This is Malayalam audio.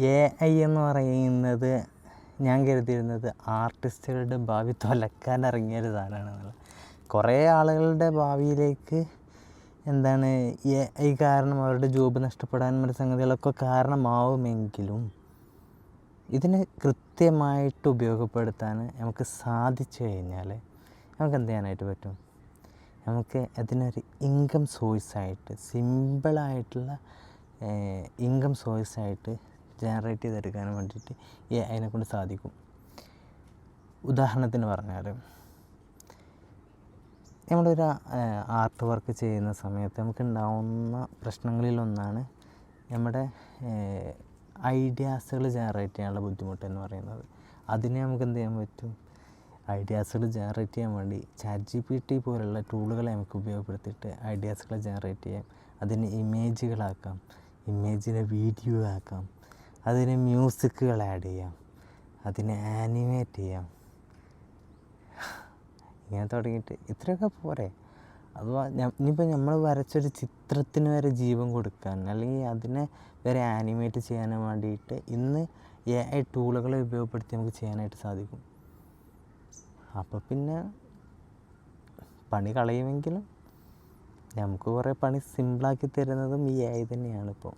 AI എന്ന് പറയുന്നത് ഞാൻ കരുതിയിരുന്നത് ആർട്ടിസ്റ്റുകളുടെ ഭാവി തുലക്കാൻ ഇറങ്ങിയൊരു സാധനമാണെന്നുള്ളത്. കുറേ ആളുകളുടെ ഭാവിയിലേക്ക് AI കാരണം അവരുടെ ജോബ് നഷ്ടപ്പെടാൻ മറ്റു സംഗതികളൊക്കെ കാരണമാവുമെങ്കിലും ഇതിനെ കൃത്യമായിട്ട് ഉപയോഗപ്പെടുത്താൻ നമുക്ക് സാധിച്ചു കഴിഞ്ഞാൽ നമുക്ക് എന്ത് ചെയ്യാനായിട്ട് പറ്റും? നമുക്ക് അതിനൊരു ഇൻകം സോഴ്സായിട്ട്, സിമ്പിളായിട്ടുള്ള ഇൻകം സോഴ്സായിട്ട് ജനറേറ്റ് ചെയ്തെടുക്കാൻ വേണ്ടിയിട്ട് അതിനെ കൊണ്ട് സാധിക്കും. ഉദാഹരണത്തിന് പറഞ്ഞാൽ, നമ്മളൊരു ആർട്ട് വർക്ക് ചെയ്യുന്ന സമയത്ത് നമുക്കുണ്ടാവുന്ന പ്രശ്നങ്ങളിലൊന്നാണ് നമ്മുടെ ഐഡിയാസുകൾ ജനറേറ്റ് ചെയ്യാനുള്ള ബുദ്ധിമുട്ടെന്ന് പറയുന്നത്. അതിനെ നമുക്ക് എന്ത് ചെയ്യാൻ പറ്റും? ഐഡിയാസുകൾ ജനറേറ്റ് ചെയ്യാൻ വേണ്ടി ChatGPT പോലുള്ള ടൂളുകളെ നമുക്ക് ഉപയോഗപ്പെടുത്തിയിട്ട് ഐഡിയാസുകൾ ജനറേറ്റ് ചെയ്യാം. അതിനെ ഇമേജുകളാക്കാം, ഇമേജിനെ വീഡിയോ ആക്കാം, അതിന് മ്യൂസിക്കുകൾ ആഡ് ചെയ്യാം, അതിനെ ആനിമേറ്റ് ചെയ്യാം. ഇങ്ങനെ തുടങ്ങിയിട്ട് ഇത്രയൊക്കെ പോരെ? അഥവാ ഇനിയിപ്പോൾ നമ്മൾ വരച്ചൊരു ചിത്രത്തിന് വരെ ജീവൻ കൊടുക്കാൻ, അല്ലെങ്കിൽ അതിനെ വരെ ആനിമേറ്റ് ചെയ്യാൻ വേണ്ടിയിട്ട് ഇന്ന് AI ടൂളുകളെ ഉപയോഗപ്പെടുത്തി നമുക്ക് ചെയ്യാനായിട്ട് സാധിക്കും. അപ്പോൾ പിന്നെ പണി കളയുമെങ്കിലും നമുക്ക് കുറേ പണി സിമ്പിളാക്കി തരുന്നതും AI തന്നെയാണ് ഇപ്പോൾ.